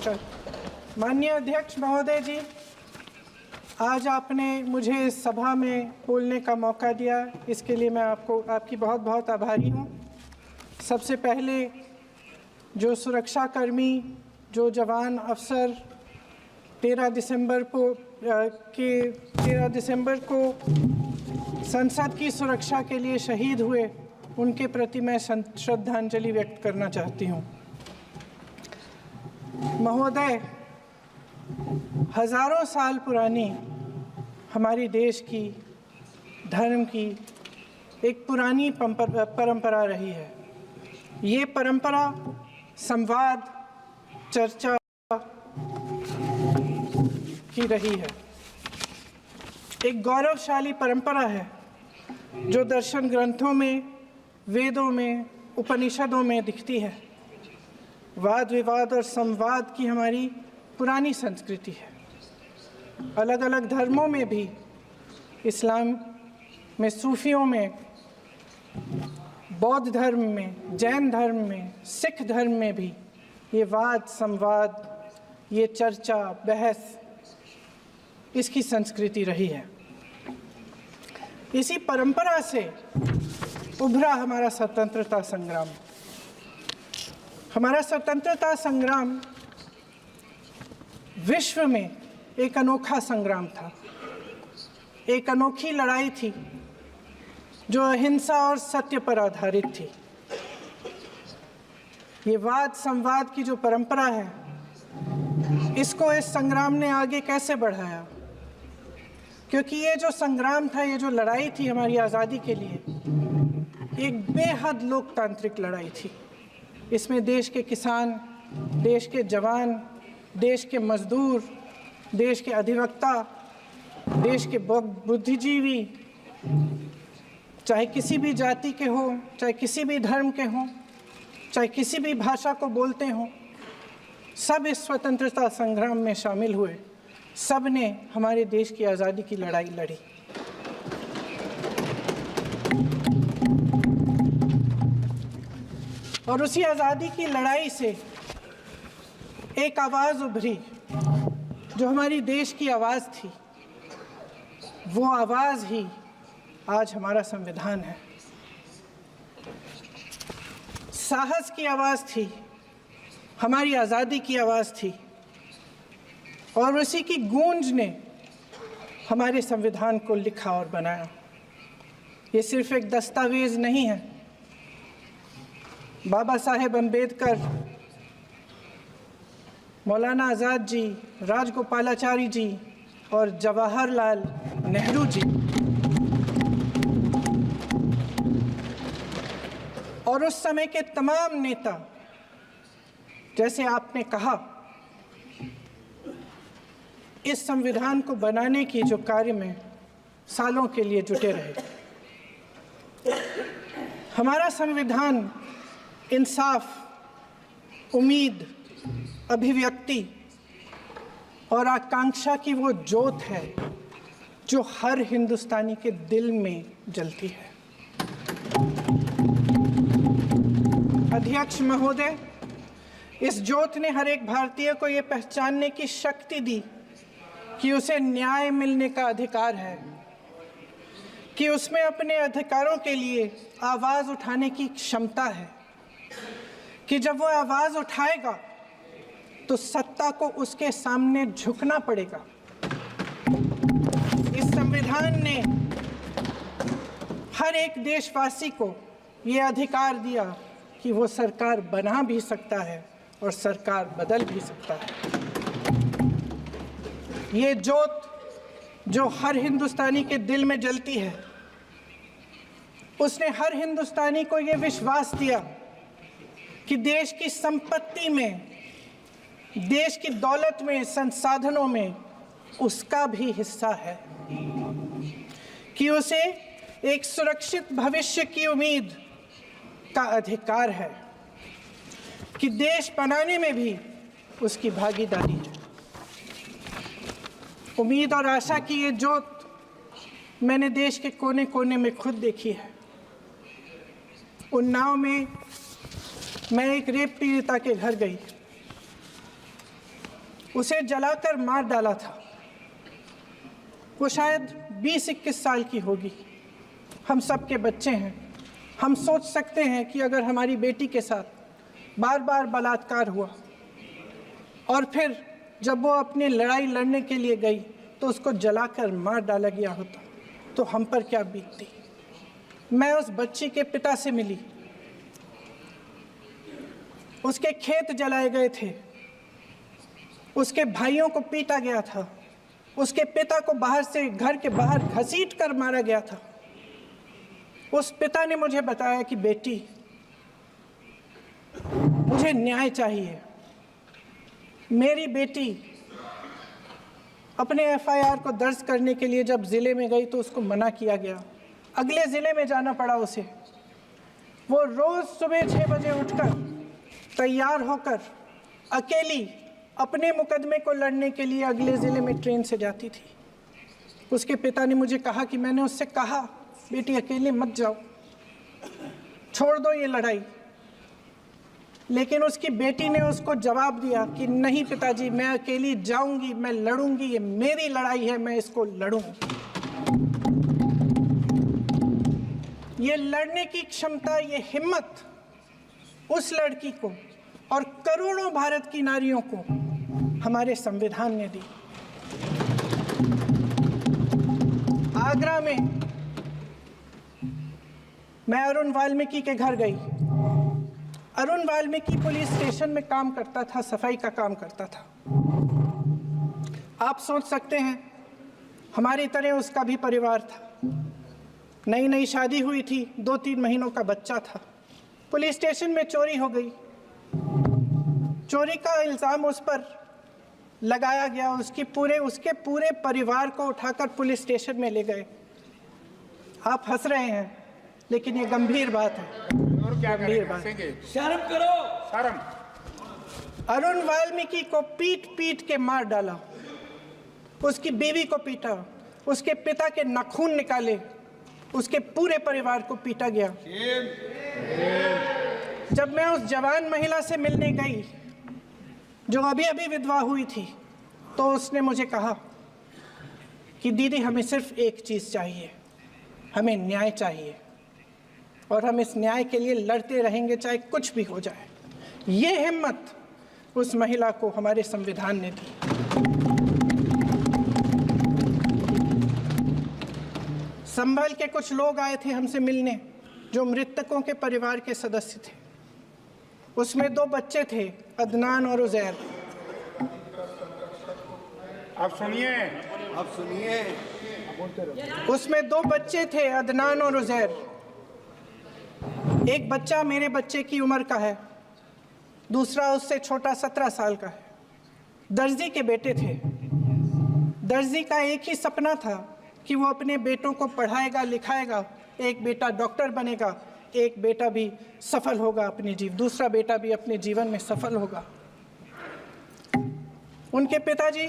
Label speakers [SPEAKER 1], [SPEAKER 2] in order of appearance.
[SPEAKER 1] नमस्कार। माननीय अध्यक्ष महोदय जी, आज आपने मुझे इस सभा में बोलने का मौका दिया, इसके लिए मैं आपकी बहुत बहुत आभारी हूँ। सबसे पहले जो सुरक्षाकर्मी, जो जवान अफसर 13 दिसंबर को संसद की सुरक्षा के लिए शहीद हुए, उनके प्रति मैं श्रद्धांजलि व्यक्त करना चाहती हूँ। महोदय, हजारों साल पुरानी हमारी देश की, धर्म की एक पुरानी परंपरा रही है। ये परंपरा संवाद, चर्चा की रही है। एक गौरवशाली परंपरा है जो दर्शन ग्रंथों में, वेदों में, उपनिषदों में दिखती है। वाद विवाद और संवाद की हमारी पुरानी संस्कृति है। अलग अलग धर्मों में भी, इस्लाम में, सूफियों में, बौद्ध धर्म में, जैन धर्म में, सिख धर्म में भी ये वाद संवाद, ये चर्चा बहस, इसकी संस्कृति रही है। इसी परंपरा से उभरा हमारा स्वतंत्रता संग्राम। हमारा स्वतंत्रता संग्राम विश्व में एक अनोखा संग्राम था, एक अनोखी लड़ाई थी जो अहिंसा और सत्य पर आधारित थी। ये वाद संवाद की जो परंपरा है, इसको इस संग्राम ने आगे कैसे बढ़ाया? क्योंकि ये जो संग्राम था, ये जो लड़ाई थी हमारी आज़ादी के लिए, एक बेहद लोकतांत्रिक लड़ाई थी। इसमें देश के किसान, देश के जवान, देश के मजदूर, देश के अधिवक्ता, देश के बुद्धिजीवी, चाहे किसी भी जाति के हों, चाहे किसी भी धर्म के हों, चाहे किसी भी भाषा को बोलते हों, सब इस स्वतंत्रता संग्राम में शामिल हुए। सब ने हमारे देश की आज़ादी की लड़ाई लड़ी। और उसी आज़ादी की लड़ाई से एक आवाज़ उभरी जो हमारी देश की आवाज़ थी। वो आवाज़ ही आज हमारा संविधान है। साहस की आवाज़ थी, हमारी आज़ादी की आवाज़ थी, और उसी की गूंज ने हमारे संविधान को लिखा और बनाया। ये सिर्फ एक दस्तावेज नहीं है। बाबा साहेब अम्बेडकर, मौलाना आज़ाद जी, राजगोपालाचारी जी और जवाहरलाल नेहरू जी और उस समय के तमाम नेता, जैसे आपने कहा, इस संविधान को बनाने की जो कार्य में सालों के लिए जुटे रहे। हमारा संविधान इंसाफ, उम्मीद, अभिव्यक्ति और आकांक्षा की वो ज्योत है जो हर हिंदुस्तानी के दिल में जलती है। अध्यक्ष महोदय, इस ज्योत ने हर एक भारतीय को ये पहचानने की शक्ति दी कि उसे न्याय मिलने का अधिकार है, कि उसमें अपने अधिकारों के लिए आवाज़ उठाने की क्षमता है, कि जब वो आवाज़ उठाएगा तो सत्ता को उसके सामने झुकना पड़ेगा। इस संविधान ने हर एक देशवासी को ये अधिकार दिया कि वो सरकार बना भी सकता है और सरकार बदल भी सकता है। ये ज्योत जो हर हिंदुस्तानी के दिल में जलती है, उसने हर हिंदुस्तानी को ये विश्वास दिया कि देश की संपत्ति में, देश की दौलत में, संसाधनों में उसका भी हिस्सा है, कि उसे एक सुरक्षित भविष्य की उम्मीद का अधिकार है, कि देश बनाने में भी उसकी भागीदारी है। उम्मीद और आशा की ये ज्योत मैंने देश के कोने कोने में खुद देखी है। उन्नाव में मैं एक रेप पीड़िता के घर गई। उसे जलाकर मार डाला था। वो शायद 20-21 साल की होगी। हम सब के बच्चे हैं। हम सोच सकते हैं कि अगर हमारी बेटी के साथ बार बार बलात्कार हुआ और फिर जब वो अपनी लड़ाई लड़ने के लिए गई तो उसको जलाकर मार डाला गया होता तो हम पर क्या बीतती। मैं उस बच्ची के पिता से मिली। उसके खेत जलाए गए थे, उसके भाइयों को पीटा गया था, उसके पिता को बाहर से घर के बाहर घसीट कर मारा गया था। उस पिता ने मुझे बताया कि बेटी, मुझे न्याय चाहिए। मेरी बेटी अपने एफआईआर को दर्ज करने के लिए जब ज़िले में गई तो उसको मना किया गया। अगले ज़िले में जाना पड़ा उसे। वो रोज़ सुबह 6 बजे उठकर तैयार होकर अकेली अपने मुकदमे को लड़ने के लिए अगले ज़िले में ट्रेन से जाती थी। उसके पिता ने मुझे कहा कि मैंने उससे कहा, बेटी अकेले मत जाओ, छोड़ दो ये लड़ाई। लेकिन उसकी बेटी ने उसको जवाब दिया कि नहीं पिताजी, मैं अकेली जाऊंगी, मैं लड़ूंगी, ये मेरी लड़ाई है, मैं इसको लड़ूंगी। ये लड़ने की क्षमता, ये हिम्मत उस लड़की को और करोड़ों भारत की नारियों को हमारे संविधान ने दी। आगरा में मैं अरुण वाल्मीकि के घर गई। अरुण वाल्मीकि पुलिस स्टेशन में काम करता था, सफाई का काम करता था। आप सोच सकते हैं हमारी तरह उसका भी परिवार था। नई नई शादी हुई थी, 2-3 महीनों का बच्चा था। पुलिस स्टेशन में चोरी हो गई। चोरी का इल्ज़ाम उस पर लगाया गया। उसके पूरे परिवार को उठाकर पुलिस स्टेशन में ले गए। आप हंस रहे हैं, लेकिन ये गंभीर बात है।
[SPEAKER 2] और क्या
[SPEAKER 1] गंभीर बात।
[SPEAKER 2] शर्म करो, शर्म।
[SPEAKER 1] अरुण वाल्मीकि को पीट पीट के मार डाला, उसकी बीवी को पीटा, उसके पिता के नाखून निकाले, उसके पूरे परिवार को पीटा गया। जब मैं उस जवान महिला से मिलने गई जो अभी अभी विधवा हुई थी, तो उसने मुझे कहा कि दीदी, हमें सिर्फ एक चीज़ चाहिए, हमें न्याय चाहिए और हम इस न्याय के लिए लड़ते रहेंगे, चाहे कुछ भी हो जाए। ये हिम्मत उस महिला को हमारे संविधान ने दी। संभल के कुछ लोग आए थे हमसे मिलने, जो मृतकों के परिवार के सदस्य थे। उसमें 2 बच्चे थे, अदनान और उजैर।
[SPEAKER 2] आप सुनिए,
[SPEAKER 1] उसमें 2 बच्चे थे, अदनान और उजैर। एक बच्चा मेरे बच्चे की उम्र का है, दूसरा उससे छोटा 17 साल का है। दर्जी के बेटे थे। दर्जी का एक ही सपना था कि वो अपने बेटों को पढ़ाएगा, लिखाएगा। एक बेटा डॉक्टर बनेगा, एक बेटा भी सफल होगा दूसरा बेटा भी अपने जीवन में सफल होगा। उनके पिताजी